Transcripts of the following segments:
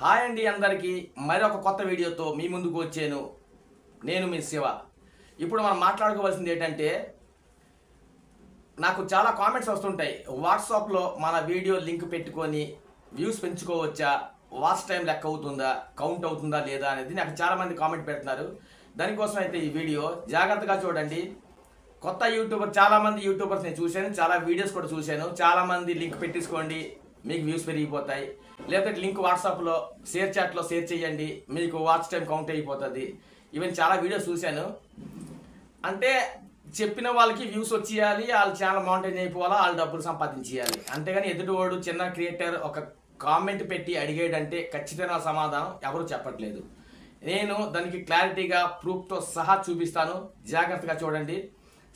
Hi అండి అందరికీ మరొక కొత్త వీడియోతో మీ ముందుకు వచ్చాను. నేను మీ శివ. ఇప్పుడు మనం మాట్లాడుకోవాల్సింది ఏంటంటే, నాకు చాలా కామెంట్స్ వస్తుంటాయి. వాట్సాప్లో మన వీడియో లింక్ పెట్టుకొని వ్యూస్ పెంచుకోవచ్చా, వాచ్ టైం లెక్క అవుతుందా, కౌంట్ అవుతుందా లేదా అనేది నాకు చాలామంది కామెంట్ పెడుతున్నారు. దానికోసం అయితే ఈ వీడియో జాగ్రత్తగా చూడండి. కొత్త యూట్యూబర్ చాలామంది యూట్యూబర్స్ నేను చూశాను, చాలా వీడియోస్ కూడా చూశాను. చాలామంది లింక్ పెట్టేసుకోండి, మీకు వ్యూస్ పెరిగిపోతాయి. లేకపోతే లింక్ వాట్సాప్లో షేర్ చాట్లో షేర్ చేయండి, మీకు వాచ్ టైం కౌంట్ అయిపోతుంది. ఈవెన్ చాలా వీడియోస్ చూశాను. అంటే చెప్పిన వాళ్ళకి వ్యూస్ వచ్చేయాలి, వాళ్ళ ఛానల్ మానిటైజ్ అయిపోవాలా, వాళ్ళు డబ్బులు సంపాదించేయాలి. అంతేగాని ఎదుటివాడు చిన్న క్రియేటర్ ఒక కామెంట్ పెట్టి అడిగేటంటే ఖచ్చితమైన సమాధానం ఎవరు చెప్పట్లేదు. నేను దానికి క్లారిటీగా ప్రూఫ్తో సహా చూపిస్తాను. జాగ్రత్తగా చూడండి,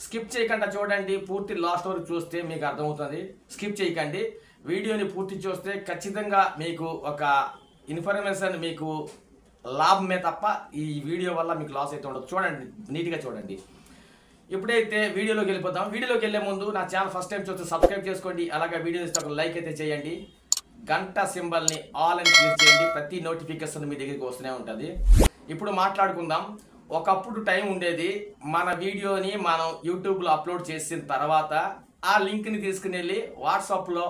స్కిప్ చేయకుండా చూడండి. పూర్తి లాస్ట్ వరకు చూస్తే మీకు అర్థమవుతుంది. స్కిప్ చేయకండి, వీడియోని పూర్తి చూస్తే ఖచ్చితంగా మీకు ఒక ఇన్ఫర్మేషన్, మీకు లాభమే తప్ప ఈ వీడియో వల్ల మీకు లాస్ అయితే ఉండదు. చూడండి, నీట్గా చూడండి. ఇప్పుడైతే వీడియోలోకి వెళ్ళిపోతాం. వీడియోలోకి వెళ్ళే ముందు నా ఛానల్ ఫస్ట్ టైం చూస్తే సబ్స్క్రైబ్ చేసుకోండి. అలాగే వీడియో ఇస్తే ఒక లైక్ అయితే చేయండి. గంట సింబల్ని ఆల్ అని క్లిక్ చేయండి. ప్రతి నోటిఫికేషన్ మీ దగ్గరికి వస్తూనే ఉంటుంది. ఇప్పుడు మాట్లాడుకుందాం. ఒకప్పుడు టైం ఉండేది, మన వీడియోని మనం యూట్యూబ్లో అప్లోడ్ చేసిన తర్వాత ఆ లింక్ని తీసుకుని వెళ్ళి వాట్సాప్లో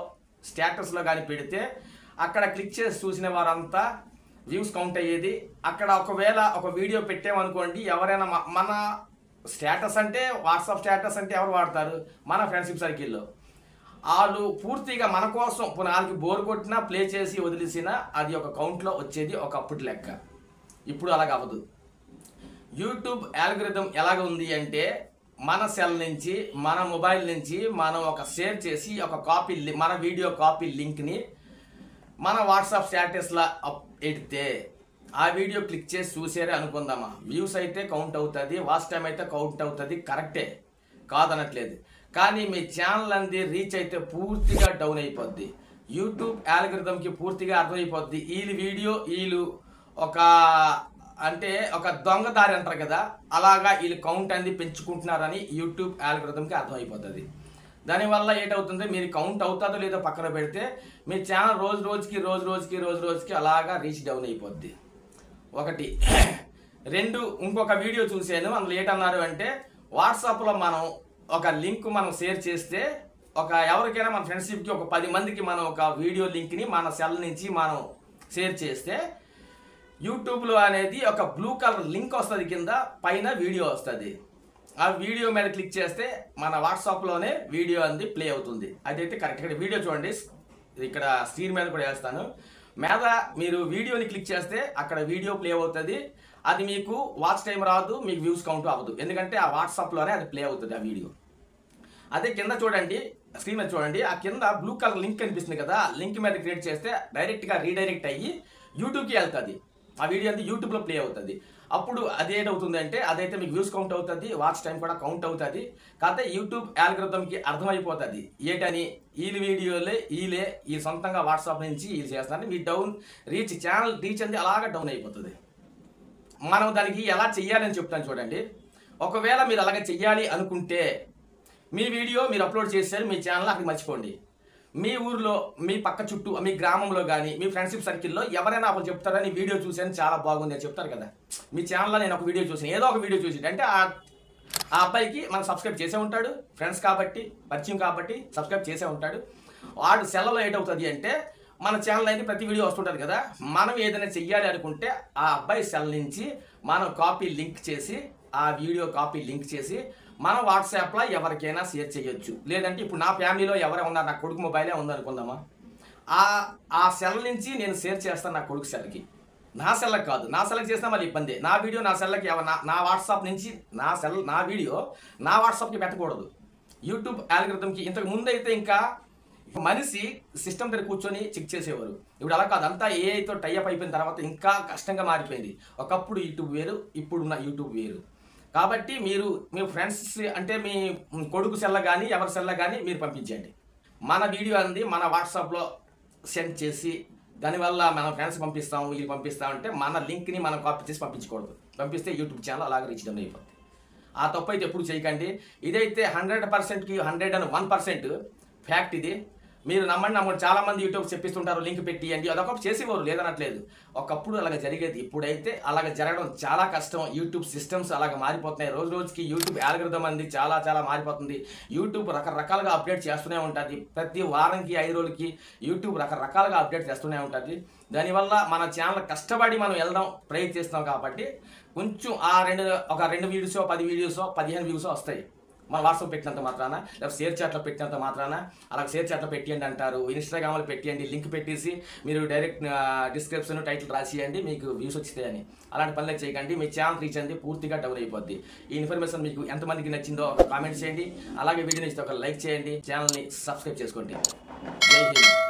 స్టేటస్లో కానీ పెడితే అక్కడ క్లిక్ చేసి చూసిన వారంతా వ్యూస్ కౌంట్ అయ్యేది. అక్కడ ఒకవేళ ఒక వీడియో పెట్టామనుకోండి, ఎవరైనా మన స్టేటస్ అంటే వాట్సాప్ స్టేటస్ అంటే ఎవరు వాడతారు? మన ఫ్రెండ్షిప్ సర్కిల్లో. వాళ్ళు పూర్తిగా మన కోసం వాళ్ళకి బోర్ కొట్టినా ప్లే చేసి వదిలేసినా అది ఒక కౌంట్లో వచ్చేది ఒకప్పుడు లెక్క. ఇప్పుడు అలాగ అవ్వదు. యూట్యూబ్ ఆల్గోరిథం ఎలాగ ఉంది అంటే, మన సెల్ నుంచి మన మొబైల్ నుంచి మనం ఒక షేర్ చేసి ఒక కాపీ మన వీడియో కాపీ లింక్ని మన వాట్సాప్ స్టేటస్లో ఎడితే ఆ వీడియో క్లిక్ చేసి చూసారే అనుకుందామా, వ్యూస్ అయితే కౌంట్ అవుతుంది, వాచ్ టైం అయితే కౌంట్ అవుతుంది. కరెక్టే, కాదనట్లేదు. కానీ మీ ఛానల్ అంది రీచ్ అయితే పూర్తిగా డౌన్ అయిపోద్ది. యూట్యూబ్ ఆల్గోరిథంకి పూర్తిగా అర్థమైపోద్ది. వీళ్ళు ఒక అంటే ఒక దొంగదారి అంటారు కదా, అలాగా వీళ్ళు కౌంట్ అనేది పెంచుకుంటున్నారని యూట్యూబ్ ఆల్గోరిథంకి అర్థమైపోతుంది. దానివల్ల ఏంటవుతుంది, మీరు కౌంట్ అవుతుందో లేదో పక్కన పెడితే మీ ఛానల్ రోజు రోజుకి అలాగా రీచ్ డౌన్ అయిపోద్ది. ఒకటి. రెండు, ఇంకొక వీడియో చూశాను. అందులో ఏంటన్నారు అంటే, వాట్సాప్లో మనం ఒక లింక్ మనం షేర్ చేస్తే ఎవరికైనా మన ఫ్రెండ్షిప్కి ఒక 10 మందికి మనం ఒక వీడియో లింక్ని మన సెల్ నుంచి మనం షేర్ చేస్తే యూట్యూబ్లో అనేది ఒక బ్లూ కలర్ లింక్ వస్తుంది, కింద పైన వీడియో వస్తుంది. ఆ వీడియో మీద క్లిక్ చేస్తే మన వాట్సాప్లోనే వీడియో అనేది ప్లే అవుతుంది. అదైతే కరెక్ట్గా వీడియో చూడండి, ఇక్కడ స్క్రీన్ మీద కూడా వేస్తాను. మీద మీరు వీడియోని క్లిక్ చేస్తే అక్కడ వీడియో ప్లే అవుతుంది. అది మీకు వాచ్ టైం రాదు, మీకు వ్యూస్ కౌంట్ అవ్వదు. ఎందుకంటే ఆ వాట్సాప్లోనే అది ప్లే అవుతుంది ఆ వీడియో. అదే కింద చూడండి, స్క్రీన్ మీద చూడండి, ఆ కింద బ్లూ కలర్ లింక్ కనిపిస్తుంది కదా, లింక్ మీద క్రియేట్ చేస్తే డైరెక్ట్గా రీడైరెక్ట్ అయ్యి యూట్యూబ్కి వెళ్తుంది. ఆ వీడియో అంతా యూట్యూబ్లో ప్లే అవుతుంది. అప్పుడు అదేంటవుతుంది అంటే, అదైతే మీకు వ్యూస్ కౌంట్ అవుతుంది, వాచ్ టైం కూడా కౌంట్ అవుతుంది. కాకపోతే యూట్యూబ్ ఆల్గోరిథంకి అర్థమైపోతుంది ఏంటని, వీడియోలే ఈ సొంతంగా వాట్సాప్ నుంచి వీళ్ళు చేస్తారు. మీ ఛానల్ రీచ్ అనేది అలాగా డౌన్ అయిపోతుంది. మనం దానికి ఎలా చెయ్యాలని చెప్తాను చూడండి. ఒకవేళ మీరు అలాగే చెయ్యాలి అనుకుంటే, మీ వీడియో మీరు అప్లోడ్ చేశారు, మీ ఛానల్ అక్కడికి మర్చిపోండి. మీ ఊర్లో, మీ పక్క చుట్టూ, మీ గ్రామంలో కానీ, మీ ఫ్రెండ్షిప్ సర్కిల్లో ఎవరైనా అప్పుడు చెప్తారని వీడియో చూసాను చాలా బాగుంది అని చెప్తారు కదా. మీ ఛానల్లో నేను ఒక వీడియో చూసాను, ఏదో ఒక వీడియో చూసి అంటే ఆ అబ్బాయికి మనం సబ్స్క్రైబ్ చేసే ఉంటాడు, ఫ్రెండ్స్ కాబట్టి, పరిచయం కాబట్టి సబ్స్క్రైబ్ చేసే ఉంటాడు. వాడు సెల్లలో ఏంటవుతుంది అంటే, మన ఛానల్ అయితే ప్రతి వీడియో వస్తుంటుంది కదా, మనం ఏదైనా చెయ్యాలి అనుకుంటే ఆ అబ్బాయి సెల్ నుంచి మనం కాపీ లింక్ చేసి, ఆ వీడియో కాపీ లింక్ చేసి మన వాట్సాప్లో ఎవరికైనా షేర్ చేయొచ్చు. లేదంటే ఇప్పుడు నా ఫ్యామిలీలో ఎవరైనా ఉన్నారు, నా కొడుకు మొబైలే ఉందనుకుందామా, ఆ సెల్ నుంచి నేను షేర్ చేస్తాను నా కొడుకు సెల్కి. నా సెల్కి కాదు, నా సెల్కి చేసినా మళ్ళీ ఇబ్బంది. నా వీడియో నా సెల్కి నా వాట్సాప్ నుంచి నా వీడియో నా వాట్సాప్కి పెట్టకూడదు. యూట్యూబ్ ఆల్గోరిథంకి ఇంతకు ముందు అయితే ఇంకా మనిషి సిస్టమ్ దగ్గర కూర్చొని చెక్ చేసేవారు. ఇప్పుడు అలా కాదు, అంతా ఏఐతో టైఅప్ అయిపోయిన తర్వాత ఇంకా కష్టంగా మారిపోయింది. ఒకప్పుడు యూట్యూబ్ వేరు, ఇప్పుడున్న యూట్యూబ్ వేరు. కాబట్టి మీరు మీ ఫ్రెండ్స్ అంటే మీ కొడుకు సెల్ల కానీ ఎవరి సెల్ల కానీ మీరు పంపించండి. మన వీడియో అనేది మన వాట్సాప్లో సెండ్ చేసి, దానివల్ల మనం ఫ్రెండ్స్ వీళ్ళు పంపిస్తామంటే మన లింక్ని మనం కాపీ చేసి పంపించకూడదు. పంపిస్తే యూట్యూబ్ ఛానల్ అలాగే రీచ్ డౌన్ అయిపోతుంది. ఆ తప్పు అయితే ఎప్పుడు చేయకండి. ఇదైతే 100%కి 101% ఫ్యాక్ట్. ఇది మీరు నమ్మండి చాలా మంది యూట్యూబ్ చెప్పిస్తుంటారు లింక్ పెట్టియండి, అదొకప్పుడు చేసేవారు లేదనట్లేదు. ఒకప్పుడు అలాగ జరిగేది. ఇప్పుడైతే అలాగ జరగడం చాలా కష్టం. యూట్యూబ్ సిస్టమ్స్ అలాగ మారిపోతున్నాయి. రోజు రోజుకి యూట్యూబ్ ఆల్గోరిథం అనేది చాలా చాలా మారిపోతుంది. యూట్యూబ్ రకరకాలుగా అప్డేట్ చేస్తూనే ఉంటుంది. ప్రతి వారానికి 5 రోజులకి యూట్యూబ్ రకరకాలుగా అప్డేట్ చేస్తూనే ఉంటుంది. దానివల్ల మన ఛానల్ కష్టపడి మనం వెళ్దాం ప్రయత్నిస్తాం కాబట్టి కొంచెం ఒక 2 వీడియోసో 10 వీడియోసో 15 వ్యూసో వస్తాయి. మన వాట్సాప్ పెట్టినంత మాత్రాన, లేకపోతే షేర్ చాట్లో పెట్టినంత మాత్రాన. అలాగే షేర్ చాట్లో పెట్టియండి అంటారు, ఇన్స్టాగ్రామ్లో పెట్టియండి, లింక్ పెట్టేసి మీరు డైరెక్ట్ డిస్క్రిప్షన్ టైటిల్ రాసియండి మీకు వ్యూస్ వస్తాయని. అలాంటి పనులే చేయకండి. మీ ఛానల్ రీచ్ అంది పూర్తిగా డౌన్ అయిపోద్ది. ఈ ఇన్ఫర్మేషన్ మీకు ఎంతమందికి నచ్చిందో ఒక కామెంట్ చేయండి. అలాగే వీడియోని ఇస్తే ఒక లైక్ చేయండి, ఛానల్ని సబ్స్క్రైబ్ చేసుకోండి. జై హింద్.